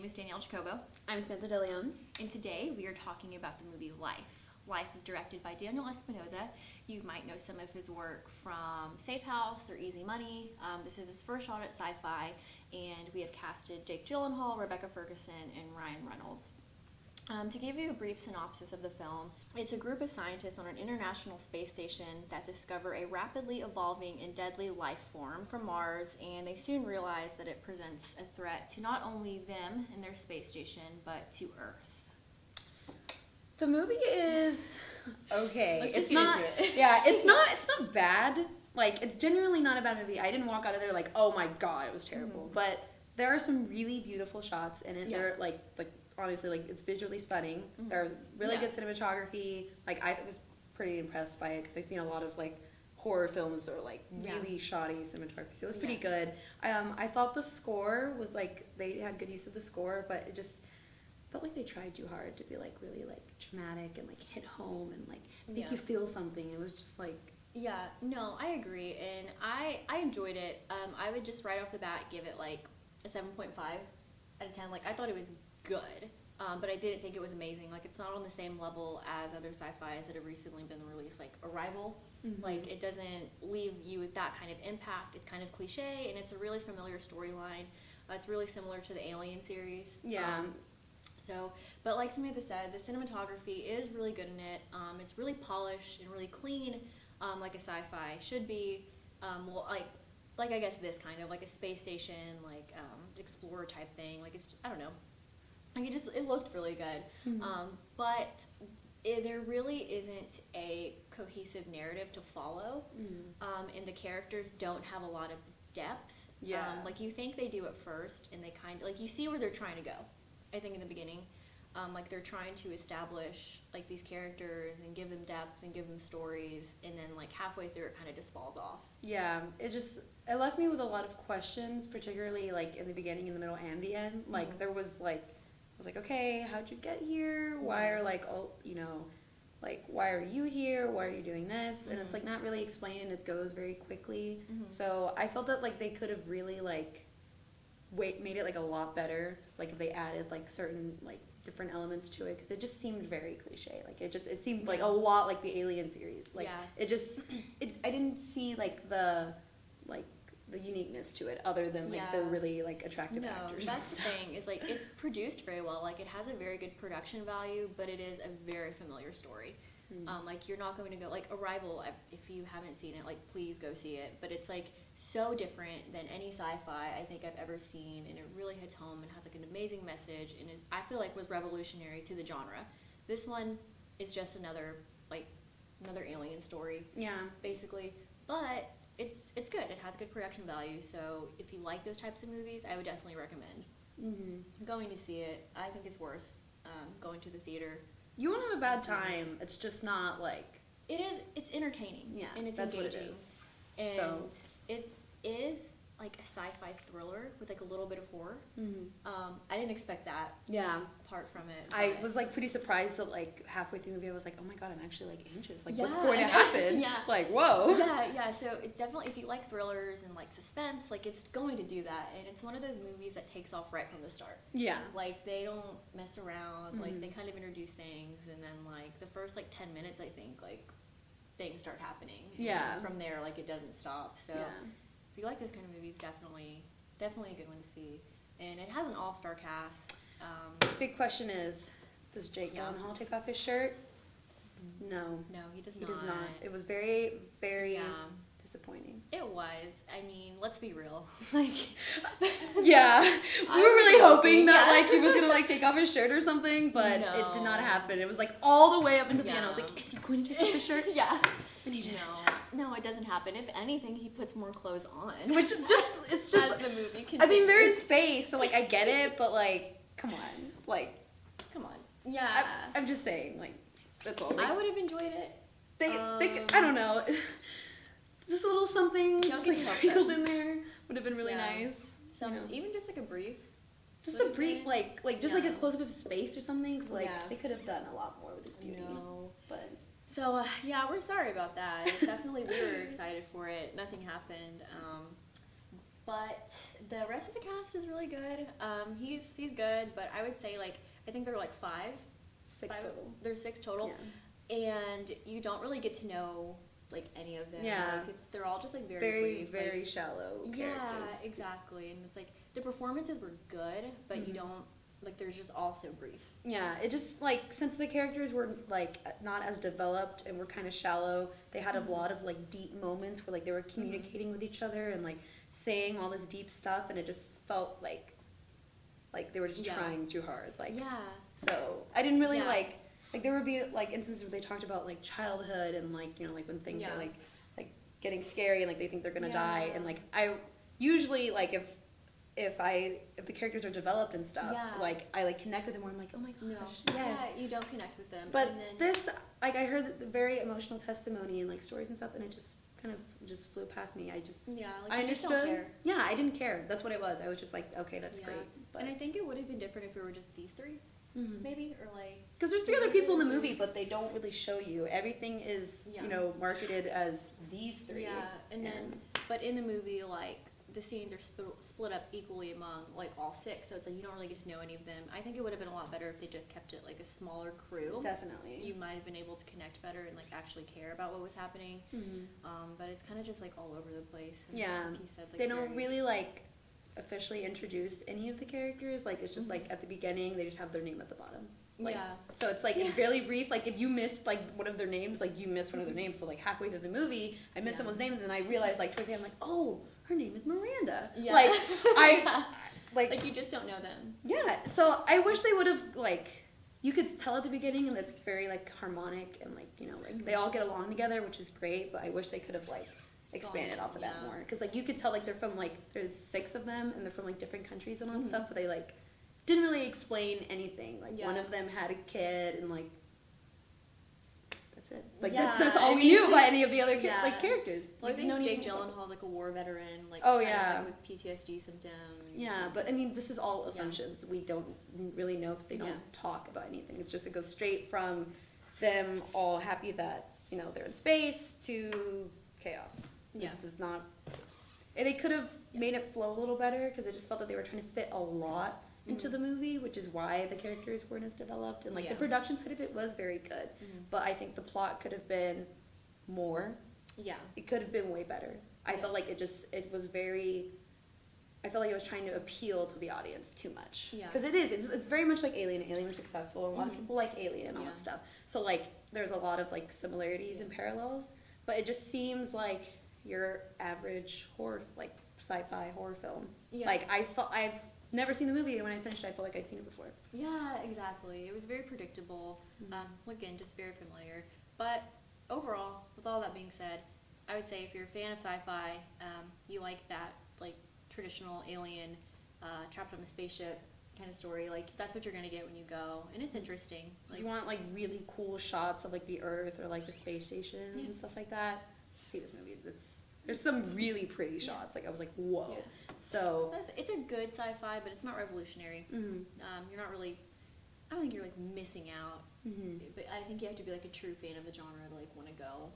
is Danielle Jacobo, I'm Samantha de Leon. and today we are talking about the movie Life. Life is directed by Danielle Espinosa. You might know some of his work from Safe House or Easy Money. This is his first shot at sci-fi, and we have casted Jake Gyllenhaal, Rebecca Ferguson, and Ryan Reynolds. To give you a brief synopsis of the film, it's a group of scientists on an international space station that discover a rapidly evolving and deadly life form from Mars, and they soon realize that it presents a threat to not only them and their space station, but to Earth. The movie is okay. Let's just It's get not. into it. Yeah, it's not bad. Like, it's genuinely not a bad movie. I didn't walk out of there like, oh my god, it was terrible. Mm-hmm. But there are some really beautiful shots in it. Yeah. They're like honestly, like, it's visually stunning. Mm-hmm. There's really Yeah. good cinematography. Like, I was pretty impressed by it because I've seen a lot of like horror films or like really shoddy cinematography. So it was pretty good. I thought the score was like, they had good use of the score, but it just felt like they tried too hard to be like really like dramatic and like hit home and like make you feel something. It was just like, Yeah, no, I agree, and I enjoyed it. I would just right off the bat give it like a 7.5 out of 10. Like, I thought it was good, but I didn't think it was amazing. Like, it's not on the same level as other sci-fis that have recently been released, like Arrival. mm-hmm. Like, it doesn't leave you with that kind of impact. It's kind of cliche, and it's a really familiar storyline. It's really similar to the Alien series. Yeah. But like Samantha said, the cinematography is really good in it. It's really polished and really clean, like a sci-fi should be. Well, like I guess this kind of like a space station, like explorer type thing. Like, it's, I don't know. Like, it looked really good. Mm-hmm. But there really isn't a cohesive narrative to follow, and the characters don't have a lot of depth. Yeah. Like, you think they do at first, and they kind of, like, you see where they're trying to go. I think in the beginning, like, they're trying to establish like these characters and give them depth and give them stories, and then like halfway through it kind of just falls off. Yeah, it left me with a lot of questions, particularly like in the beginning, in the middle, and the end. Like, there was like, I was like, okay, how'd you get here? Why are like all, like, why are you here? Why are you doing this? And it's like not really explained, and it goes very quickly. So I felt that like they could have really like made it like a lot better, like if they added like certain like different elements to it, because it just seemed very cliche. Like, it seemed like a lot like the Alien series. Like, it just I didn't see like the uniqueness to it, other than like the really like attractive actors. That's the thing, is like, it's produced very well. Like, it has a very good production value, but it is a very familiar story. Like, you're not going to go like Arrival, if you haven't seen it, like, please go see it. But it's like so different than any sci-fi I think I've ever seen, and it really hits home and has like an amazing message, and is, I feel like, was revolutionary to the genre. This one is just another Alien story, basically. But it's good. It has good production value. So if you like those types of movies, I would definitely recommend going to see it. I think it's worth going to the theater. You won't have a bad time. It's just not like... It's entertaining. Yeah, and it's that's engaging. what it is. And it is like a sci-fi thriller with like a little bit of horror. I didn't expect that. Yeah. Apart from it. I was like pretty surprised that like halfway through the movie I was like, oh my god, I'm actually like anxious. Like, what's going to happen? Like, whoa. Yeah. So it definitely, if you like thrillers and like suspense, like, it's going to do that. And it's one of those movies that takes off right from the start. Yeah. Like, they don't mess around. Like, they kind of introduce things, and then like the first like 10 minutes, I think, like, things start happening. And from there, like, it doesn't stop. So if you like those kind of movies, definitely a good one to see. And it has an all-star cast. Big question is, does Jake Gyllenhaal take off his shirt? No. No, he does He not. does not. It was very, very disappointing. It was. I mean, let's be real. Like, yeah. We were really hoping that like he was gonna like take off his shirt or something, but it did not happen. It was like all the way up until the end. I was like, is he going to take off his shirt? And he didn't. No, it doesn't happen. If anything, he puts more clothes on. Which is just, it's just... As the movie continues. I mean, they're in space, so like, I get it, but like, come on. Like, come on. Yeah. I'm just saying, like, that's all. Like, I would have enjoyed it. They I don't know. Just a little something just like sprinkled in there would have been really nice. Even just like a brief. Just a brief, like just like a close-up of space or something, because like, they could have done a lot more with his beauty. But... So, we're sorry about that. It's definitely, we were excited for it. Nothing happened. But The rest of the cast is really good. He's good, but I would say, like, I think there are, like, Six total. There's 6 total. Yeah. And you don't really get to know, like, any of them. Yeah. Like, they're all just, like, Very, brief, very like, shallow characters. Yeah, exactly. And it's, like, the performances were good, but you don't, like, they're just all so brief. Yeah, it just, like, since the characters were, like, not as developed and were kind of shallow, they had a lot of, like, deep moments where, like, they were communicating with each other and, like, saying all this deep stuff, and it just felt like they were just trying too hard. Like, so I didn't really, like, there would be, like, instances where they talked about, like, childhood and, like, you know, like, when things are, like, getting scary and, like, they think they're gonna die, and, like, I usually, like, if the characters are developed and stuff, like, I, like, connect with them more. I'm like, oh my gosh, Yeah, you don't connect with them. But this, like, I heard the very emotional testimony and, like, stories and stuff, and it just kind of just flew past me. I just, like, I understood. Just don't care. Yeah, I didn't care. That's what it was. I was just like, okay, that's great. But, and I think it would have been different if it were just these 3, maybe, or, like. Because there's 3 other people in the movie, but they don't really show you. Everything is, you know, marketed as these 3. Yeah, and then, but in the movie, like, the scenes are split up equally among, like, all 6, so it's like you don't really get to know any of them. I think it would have been a lot better if they just kept it, like, a smaller crew. Definitely. You might have been able to connect better and, like, actually care about what was happening. But it's kind of just, like, all over the place. And like you said, like, they don't really, like, officially introduce any of the characters. Like, it's just, like, at the beginning, they just have their name at the bottom. Like, so it's, like, really brief. Like, if you missed, like, one of their names, like, you missed one of their names. So, like, halfway through the movie, I missed someone's name, and then I realized, like, towards the end, I'm like, oh, her name is Miranda. Yeah. Like, like, you just don't know them. Yeah. So I wish they would have, like, you could tell at the beginning that it's very, like, harmonic and, like, you know, like, they all get along together, which is great, but I wish they could have, like, expanded off of that more. Because, like, you could tell, like, they're from, like, there's 6 of them, and they're from, like, different countries and all that stuff, but they, like, didn't really explain anything. Like, one of them had a kid, and, like, that's it. Like, that's all we knew about any of the other like, characters. Well, Like, I think Jake Gyllenhaal, like, a war veteran, like, like, with PTSD symptoms. Yeah, but, I mean, this is all assumptions. We don't really know because they don't talk about anything. It's just, it goes straight from them all happy that, you know, they're in space to chaos. Yeah. It does not, and they could have made it flow a little better because I just felt that they were trying to fit a lot into the movie, which is why the characters weren't as developed, and, like, the production side of it was very good, but I think the plot could have been more. Yeah. It could have been way better. I felt like it was very, I felt like it was trying to appeal to the audience too much. Yeah. Because it's very much like Alien. Alien was successful, and a lot of people like Alien and all that stuff. So, like, there's a lot of, like, similarities and parallels, but it just seems like your average horror, like, sci-fi horror film. Yeah. Like, I've never seen the movie, and when I finished it, I felt like I'd seen it before. Yeah, exactly. It was very predictable. Again, just very familiar. But overall, with all that being said, I would say if you're a fan of sci-fi, you like that, like, traditional alien, trapped on a spaceship kind of story, like, that's what you're gonna get when you go, and it's interesting. Like, if you want, like, really cool shots of, like, the Earth or, like, the space station and stuff like that, see this movie. There's some really pretty shots. Like, I was like, whoa. Yeah. So it's a good sci-fi, but it's not revolutionary. You're not really, I don't think you're, like, missing out. But I think you have to be, like, a true fan of the genre to, like, want to go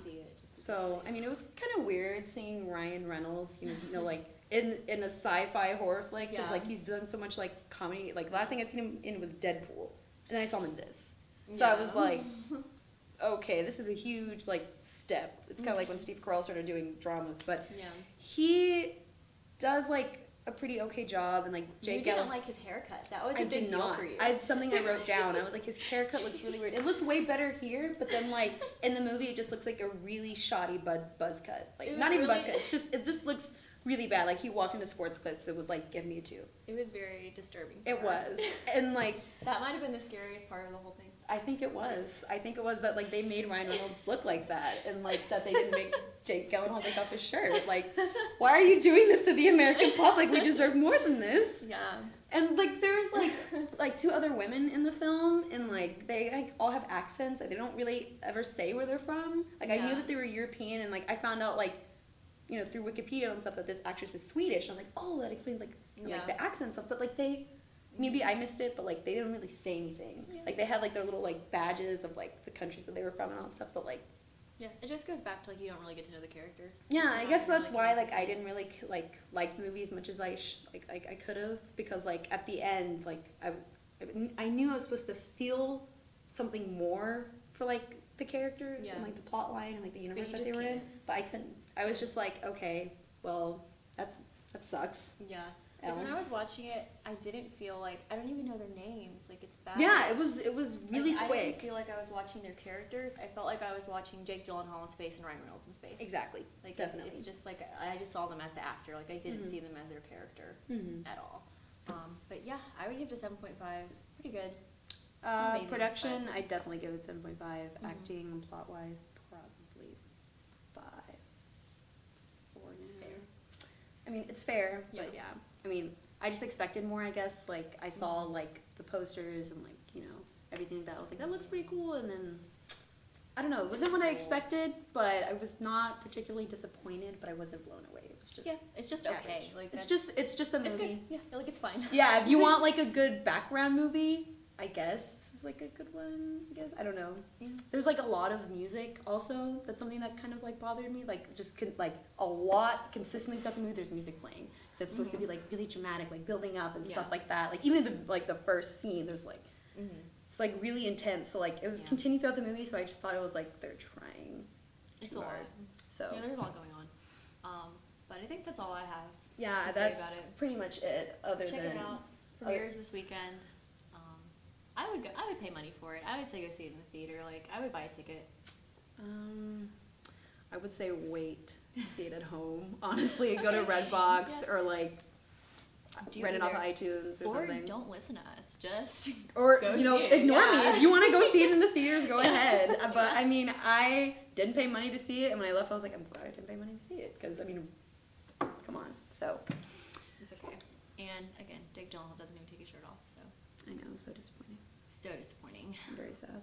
see it. So, I mean, it was kind of weird seeing Ryan Reynolds, you know, like, in a sci-fi horror flick, because, like, he's done so much, like, comedy. Like, the last thing I'd seen him in was Deadpool, and then I saw him in this. So I was like, okay, this is a huge, like, step. It's kind of like when Steve Carell started doing dramas, but he does, like, a pretty okay job, and, like, Jake You didn't like his haircut. That was a big deal for you. It's something I wrote down. I was like, his haircut looks really weird. It looks way better here, but then, like, in the movie, it just looks like a really shoddy buzz cut. Like, not even buzz cut. It just looks really bad. Like, he walked into sports clips. It was like, give me a 2. It was very disturbing. It was. And, like, that might have been the scariest part of the whole thing. I think it was that, like, they made Ryan Reynolds look like that, and, like, that they didn't make Jake Gyllenhaal take off his shirt. Like, why are you doing this to the American public? We deserve more than this. Yeah. And, like, there's, like 2 other women in the film, and, like, they, like, all have accents. Like, they don't really ever say where they're from. Like, I knew that they were European, and, like, I found out, like, you know, through Wikipedia and stuff that this actress is Swedish. And I'm like, oh, that explains, like, you know, like, the accent stuff. But, like, maybe I missed it, but, like, they didn't really say anything. Like, they had, like, their little, like, badges of, like, the countries that they were from and all that stuff, but, like, Yeah, it just goes back to like you don't really get to know the characters. Yeah, I Not guess that's really why connect like I with didn't really like the movie as much as I I could have, because like at the end like I knew I was supposed to feel something more for like the characters Yeah. and like the plot line and like the universe you that they just were in, can't. but I couldn't. I was just like, okay, well that sucks. Yeah. Like when I was watching it, I didn't feel like I don't even know their names. Like it's that. Yeah, it was really like, I quick. didn't feel like I was watching their characters. I felt like I was watching Jake Gyllenhaal in space and Ryan Reynolds in space. Exactly. Like Definitely. it's just like I just saw them as the actor. Like I didn't Mhm. see them as their character Mhm. at all. But yeah, I would give it a 7.5. Pretty good. Amazing, Production, but- I definitely give it 7.5. Mhm. Acting and plot wise, probably 5. 4 It's now. fair. I mean, it's fair, Yeah. but yeah. I mean, I just expected more, I guess. Like, I saw, Mhm. like, the posters and, like, you know, everything like that. I was like, that looks pretty cool. And then, I don't know, it wasn't what I Cool. expected, but I was not particularly disappointed, but I wasn't blown away. It was just, Yeah, it's just average. okay. Like it's that's- just a it's movie. good. Yeah, like it's fine. Yeah, if you want, like, a good background movie, I guess this is, like, a good one, I guess. I don't know. Yeah. There's like a lot of music also. That's something that kind of like bothered me. Like just like a lot consistently throughout the movie. There's music playing. So it's supposed to be like really dramatic, like building up and stuff Yeah. like that. Like even the first scene, there's like Mm-hmm. it's like really intense. So like it was Yeah. continued throughout the movie. So I just thought it was like they're trying It's too a lot. hard. So Yeah, there's a lot going on. But I think that's all I have. yeah, to say that's about it. pretty much it. Other Check than it out. Premieres this weekend. I would pay money for it. I would say go see it in the theater. Like I would buy a ticket. I would say wait to see it at home. Honestly, go to Redbox Yeah. or like Do rent it off of either. iTunes or Or something. don't listen to us. Just Or, go you know, see it, ignore me. yeah. If you want to go see it in the theaters, go ahead. But, Yeah. I mean, I didn't pay money to see it, and when I left, I was like, I'm glad I didn't pay money to see it, because, I mean, come on. So, it's okay. And again, Jake Gyllenhaal doesn't even take his shirt off, so I know, so disappointing. so disappointing. I'm very sad.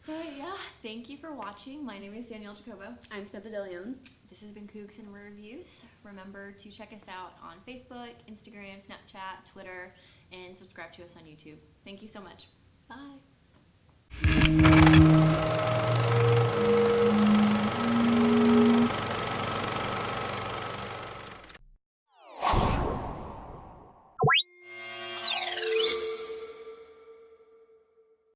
But yeah, thank you for watching. My name is Danielle Jacobo. I'm Samantha Delium. This has been Coog Cinema Reviews. Remember to check us out on Facebook, Instagram, Snapchat, Twitter, and subscribe to us on YouTube. Thank you so much. Bye.